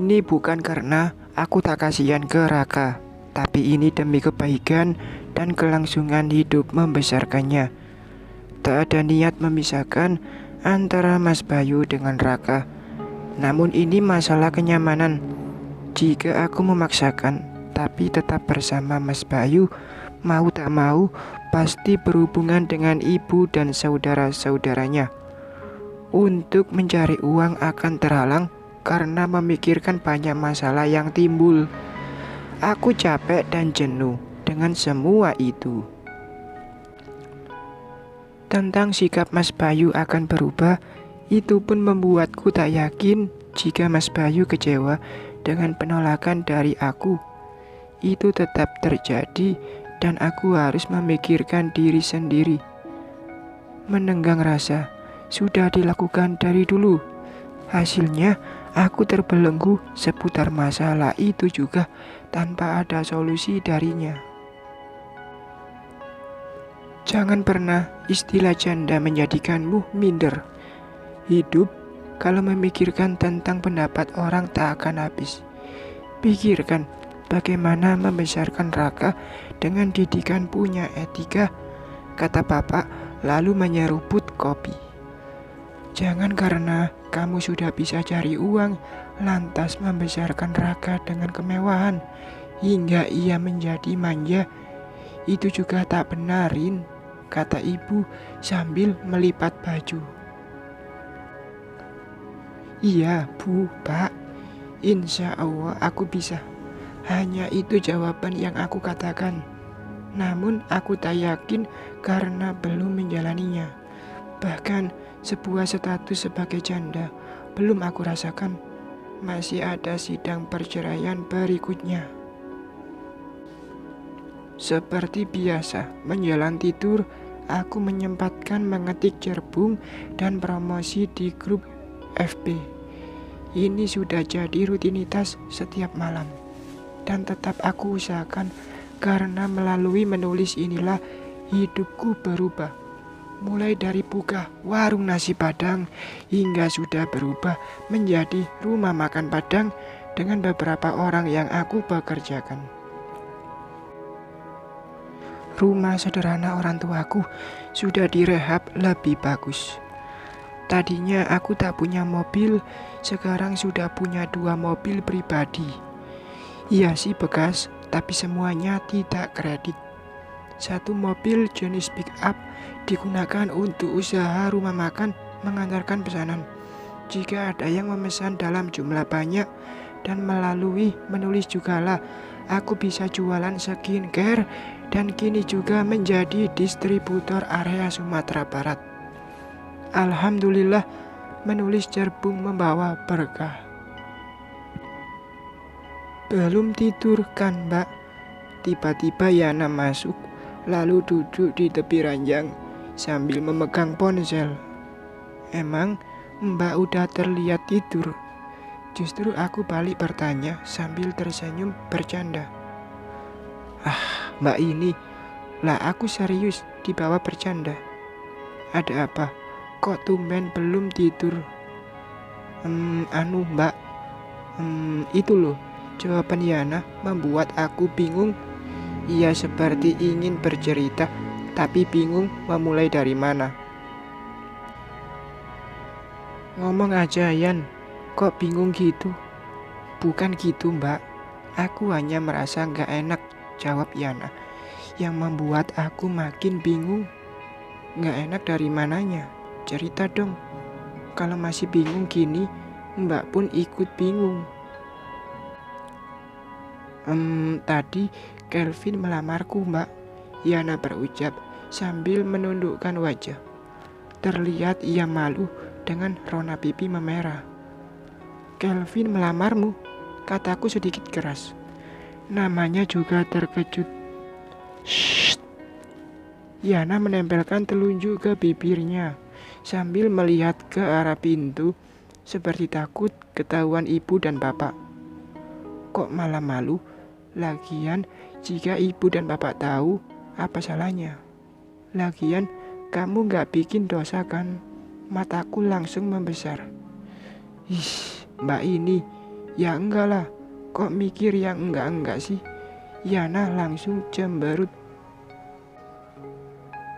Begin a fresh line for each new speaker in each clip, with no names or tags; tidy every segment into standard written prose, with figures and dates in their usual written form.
Ini bukan karena aku tak kasihan ke Raka, tapi ini demi kebaikan dan kelangsungan hidup membesarkannya. Tak ada niat memisahkan antara Mas Bayu dengan Raka. Namun ini masalah kenyamanan. Jika aku memaksakan, tapi tetap bersama Mas Bayu, mau tak mau, pasti berhubungan dengan ibu dan saudara-saudaranya. Untuk mencari uang akan terhalang karena memikirkan banyak masalah yang timbul. Aku capek dan jenuh dengan semua itu. Tentang sikap Mas Bayu akan berubah, itu pun membuatku tak yakin jika Mas Bayu kecewa dengan penolakan dari aku. Itu tetap terjadi dan aku harus memikirkan diri sendiri. Menenggang rasa sudah dilakukan dari dulu. Hasilnya aku terbelenggu seputar masalah itu juga tanpa ada solusi darinya. Jangan pernah istilah janda menjadikanmu minder. Hidup kalau memikirkan tentang pendapat orang tak akan habis. Pikirkan bagaimana membesarkan Raka dengan didikan punya etika, kata bapak lalu menyeruput kopi. Jangan karena kamu sudah bisa cari uang, lantas membesarkan Raka dengan kemewahan, hingga ia menjadi manja. Itu juga tak benarin, kata ibu sambil melipat baju. Iya bu, pak, insya Allah aku bisa. Hanya itu jawaban yang aku katakan. Namun aku tak yakin karena belum menjalaninya. Bahkan sebuah status sebagai janda belum aku rasakan. Masih ada sidang perceraian berikutnya. Seperti biasa, menjelang tidur, aku menyempatkan mengetik cerbung dan promosi di grup FB. Ini sudah jadi rutinitas setiap malam. Dan tetap aku usahakan karena melalui menulis inilah hidupku berubah. Mulai dari buka warung nasi Padang hingga sudah berubah menjadi rumah makan Padang dengan beberapa orang yang aku pekerjakan. Rumah sederhana orang tuaku sudah direhab lebih bagus. Tadinya aku tak punya mobil, sekarang sudah punya 2 mobil pribadi. Iya sih bekas, tapi semuanya tidak kredit. 1 mobil jenis pick up digunakan untuk usaha rumah makan mengantarkan pesanan. Jika ada yang memesan dalam jumlah banyak dan melalui menulis jugalah, aku bisa jualan skincare dan kini juga menjadi distributor area Sumatera Barat. Alhamdulillah, menulis cerbung membawa berkah. Belum tidur kan mbak? Tiba-tiba Yana masuk, lalu duduk di tepi ranjang sambil memegang ponsel. Emang mbak udah terlihat tidur? Justru aku balik bertanya sambil tersenyum bercanda. Ah, mbak ini, lah aku serius dibawa bercanda. Ada apa? Kok tumben belum tidur? Mbak, itu loh. Jawaban Yana membuat aku bingung. Ia seperti ingin bercerita, tapi bingung memulai dari mana. Ngomong aja Yan, kok bingung gitu? Bukan gitu mbak, aku hanya merasa gak enak, jawab Yana. Yang membuat aku makin bingung. Gak enak dari mananya? Cerita dong. Kalau masih bingung gini, mbak pun ikut bingung. Tadi Kelvin melamarku mbak, Yana berucap sambil menundukkan wajah. Terlihat ia malu dengan rona pipi memerah. Kelvin melamarmu? Kataku sedikit keras. Namanya juga terkejut. Shh. Yana menempelkan telunjuk ke bibirnya sambil melihat ke arah pintu seperti takut ketahuan ibu dan bapak. Kok malah malu? Lagian jika ibu dan bapak tahu, apa salahnya? Lagian kamu gak bikin dosa kan? Mataku langsung membesar. Ih, mbak ini, Ya enggak lah, kok mikir yang enggak-enggak sih? Yana langsung cemberut.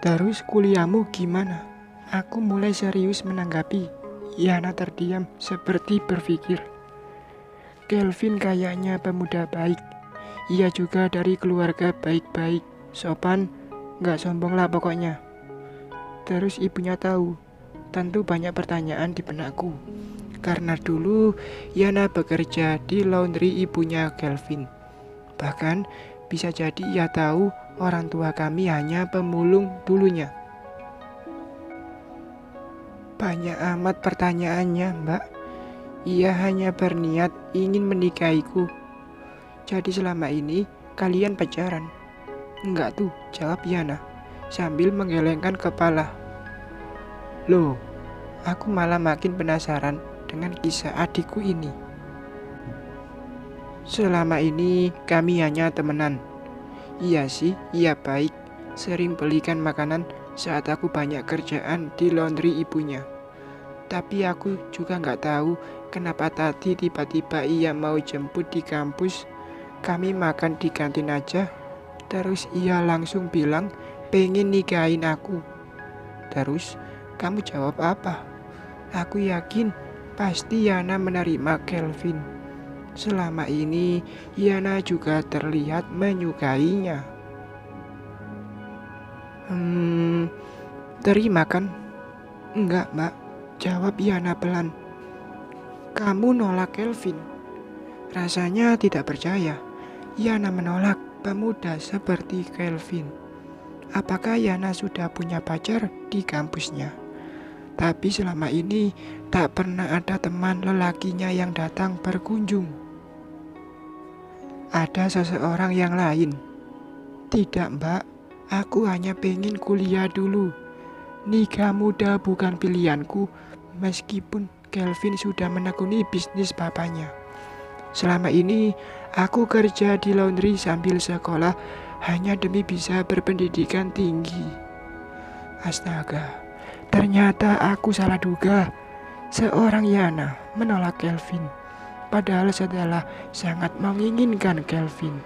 Terus kuliahmu gimana? Aku mulai serius menanggapi. Yana terdiam seperti berpikir. Kelvin kayaknya pemuda baik. Ia juga dari keluarga baik-baik, sopan, gak sombong lah pokoknya. Terus ibunya tahu. Tentu banyak pertanyaan di benakku. Karena dulu Yana bekerja di laundry ibunya Kelvin. Bahkan bisa jadi ia tahu orang tua kami hanya pemulung dulunya. Banyak amat pertanyaannya, Mbak. Ia hanya berniat ingin menikahiku. Jadi selama ini kalian pacaran? Enggak tuh, jawab Yana sambil menggelengkan kepala. Loh, aku malah makin penasaran dengan kisah adikku ini. Selama ini kami hanya temenan. Iya sih, ia baik. Sering belikan makanan saat aku banyak kerjaan di laundry ibunya. Tapi aku juga nggak tahu kenapa tadi tiba-tiba ia mau jemput di kampus. Kami makan di kantin aja. Terus ia langsung bilang pengen nikahin aku. Terus kamu jawab apa? Aku yakin pasti Yana menerima Kelvin. Selama ini Yana juga terlihat menyukainya. Terima kan? Enggak, Mbak, jawab Yana pelan. Kamu nolak Kelvin? Rasanya tidak percaya. Yana menolak pemuda seperti Kelvin. Apakah Yana sudah punya pacar di kampusnya? Tapi selama ini tak pernah ada teman lelakinya yang datang berkunjung. Ada seseorang yang lain? Tidak, Mbak, aku hanya pengen kuliah dulu. Nikah muda bukan pilihanku, meskipun Kelvin sudah menekuni bisnis bapaknya. Selama ini aku kerja di laundry sambil sekolah hanya demi bisa berpendidikan tinggi. Astaga, ternyata aku salah duga. Seorang Yana menolak Kelvin, padahal setelah sangat menginginkan Kelvin.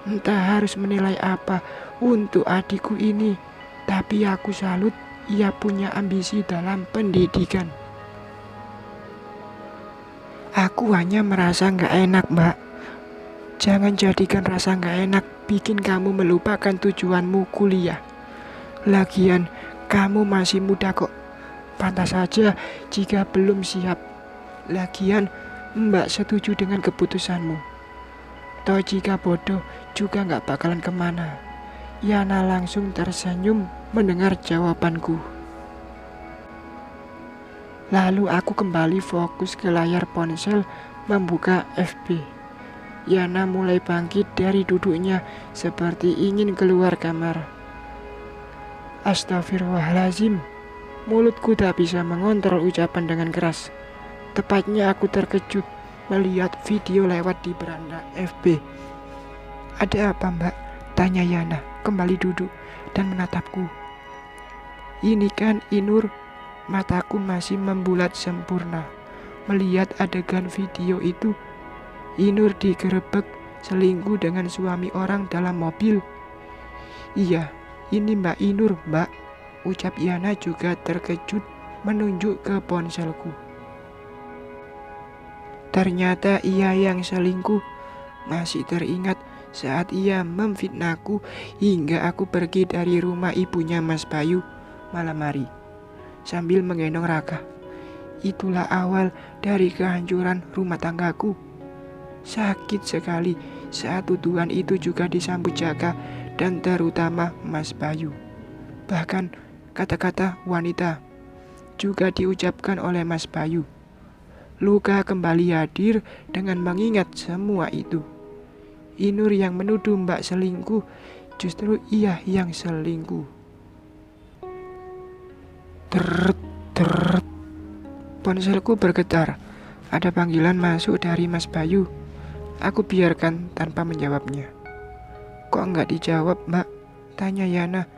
Entah harus menilai apa untuk adikku ini, tapi aku salut ia punya ambisi dalam pendidikan. Aku hanya merasa gak enak, Mbak. Jangan jadikan rasa gak enak bikin kamu melupakan tujuanmu kuliah. Lagian kamu masih muda kok. Pantas saja jika belum siap. Lagian Mbak setuju dengan keputusanmu. Toh jika bodoh juga gak bakalan kemana. Yana langsung tersenyum mendengar jawabanku. Lalu aku kembali fokus ke layar ponsel membuka FB. Yana mulai bangkit dari duduknya seperti ingin keluar kamar. Astagfirullahaladzim, mulutku tak bisa mengontrol ucapan dengan keras. Tepatnya aku terkejut melihat video lewat di beranda FB. Ada apa, Mbak? Tanya Yana kembali duduk dan menatapku. Ini kan Inur. Mataku masih membulat sempurna melihat adegan video itu. Inur digerebek selingkuh dengan suami orang dalam mobil. Iya, ini Mbak Inur, Mbak, ucap Yana juga terkejut menunjuk ke ponselku. Ternyata ia yang selingkuh. Masih teringat saat ia memfitnahku hingga aku pergi dari rumah ibunya Mas Bayu malam hari sambil menggendong Raka. Itulah awal dari kehancuran rumah tanggaku. Sakit sekali saat tuduhan itu juga disambut Jaka dan terutama Mas Bayu. Bahkan kata-kata wanita juga diucapkan oleh Mas Bayu. Luka kembali hadir dengan mengingat semua itu. Inur yang menuduh Mbak selingkuh, justru ia yang selingkuh. Ter. Ponselku bergetar. Ada panggilan masuk dari Mas Bayu. Aku biarkan tanpa menjawabnya. Kok enggak dijawab, Mbak? Tanya Yana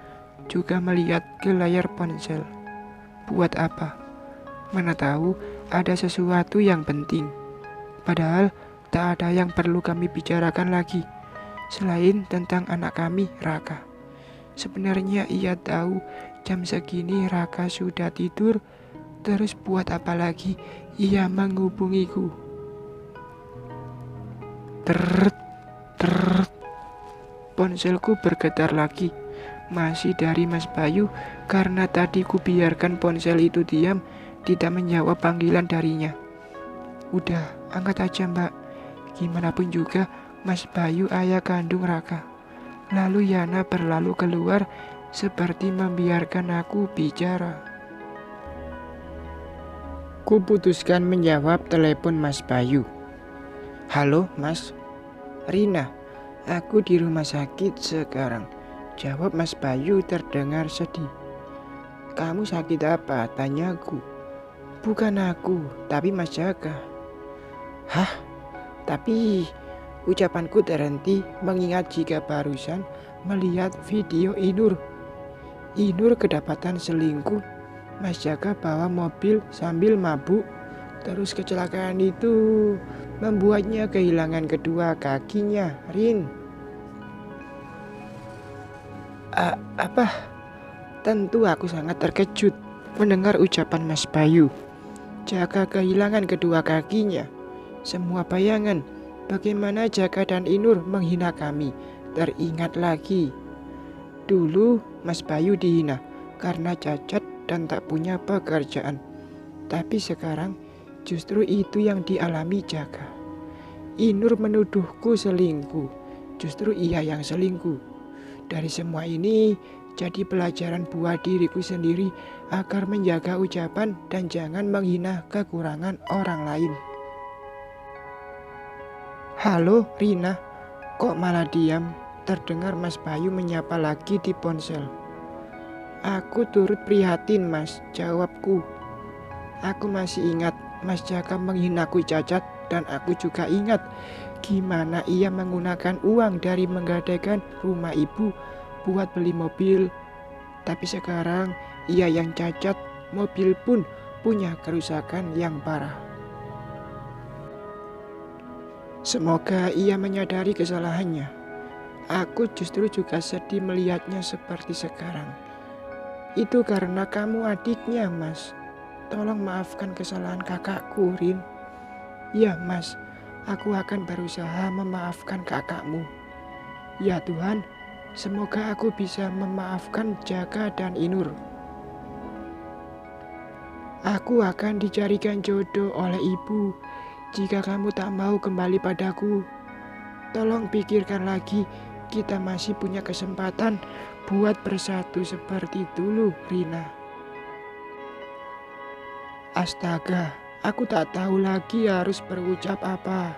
juga melihat ke layar ponsel. Buat apa? Mana tahu ada sesuatu yang penting. Padahal Tak ada yang perlu kami bicarakan lagi selain tentang anak kami, Raka. Sebenarnya ia tahu jam segini Raka sudah tidur. Terus buat apa lagi ia menghubungiku? Teret, teret. Ponselku bergetar lagi. Masih dari Mas Bayu, karena tadi ku biarkan ponsel itu diam, tidak menjawab panggilan darinya. Udah, angkat aja Mbak. Gimana pun juga Mas Bayu ayah kandung Raka. Lalu Yana berlalu keluar seperti membiarkan aku bicara. Ku putuskan menjawab telepon Mas Bayu. Halo Mas. Rina, aku di rumah sakit sekarang. Jawab Mas Bayu terdengar sedih. Kamu sakit apa? Tanyaku. Bukan aku, tapi Mas Jaka. Hah? Tapi ucapanku terhenti mengingat jika barusan melihat video Inur. Inur kedapatan selingkuh. Mas Jaka bawa mobil sambil mabuk. Terus kecelakaan itu membuatnya kehilangan kedua kakinya, Rin. Apa? Tentu aku sangat terkejut mendengar ucapan Mas Bayu. Jaka kehilangan kedua kakinya. Semua bayangan bagaimana Jaka dan Inur menghina kami teringat lagi. Dulu Mas Bayu dihina karena cacat dan tak punya pekerjaan. Tapi sekarang justru itu yang dialami Jaka. Inur menuduhku selingkuh. Justru ia yang selingkuh. Dari semua ini jadi pelajaran buat diriku sendiri agar menjaga ucapan dan jangan menghina kekurangan orang lain. Halo Rina, kok malah diam? Terdengar Mas Bayu menyapa lagi di ponsel. Aku turut prihatin Mas, jawabku. Aku masih ingat Mas Jaka menghinaku cacat dan aku juga ingat gimana ia menggunakan uang dari menggadaikan rumah ibu buat beli mobil. Tapi sekarang ia yang cacat, mobil pun punya kerusakan yang parah. Semoga ia menyadari kesalahannya. Aku justru juga sedih melihatnya seperti sekarang. Itu karena kamu adiknya, Mas. Tolong maafkan kesalahan kakakku, Rin. Ya, Mas. Aku akan berusaha memaafkan kakakmu. Ya Tuhan, semoga aku bisa memaafkan Jaka dan Inur. Aku akan dicarikan jodoh oleh ibu jika kamu tak mau kembali padaku. Tolong pikirkan lagi, kita masih punya kesempatan buat bersatu seperti dulu, Rina. Astaga, aku tak tahu lagi harus berucap apa.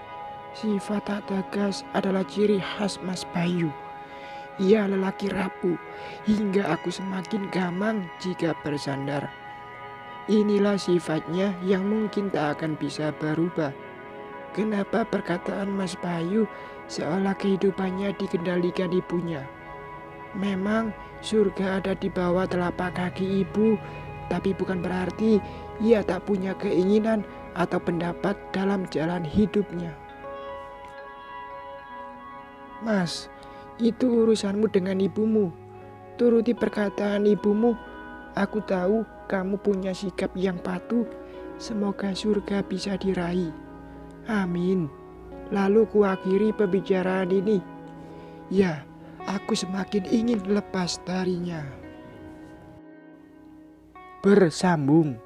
Sifat tak tegas adalah ciri khas Mas Bayu. Ia lelaki rapuh, hingga aku semakin gamang jika bersandar. Inilah sifatnya yang mungkin tak akan bisa berubah. Kenapa perkataan Mas Bayu seolah kehidupannya dikendalikan ibunya? Memang surga ada di bawah telapak kaki ibu, tapi bukan berarti ia tak punya keinginan atau pendapat dalam jalan hidupnya. Mas, itu urusanmu dengan ibumu. Turuti perkataan ibumu. Aku tahu kamu punya sikap yang patuh. Semoga surga bisa diraih. Amin. Lalu kuakhiri pembicaraan ini. Ya, aku semakin ingin lepas darinya. Bersambung.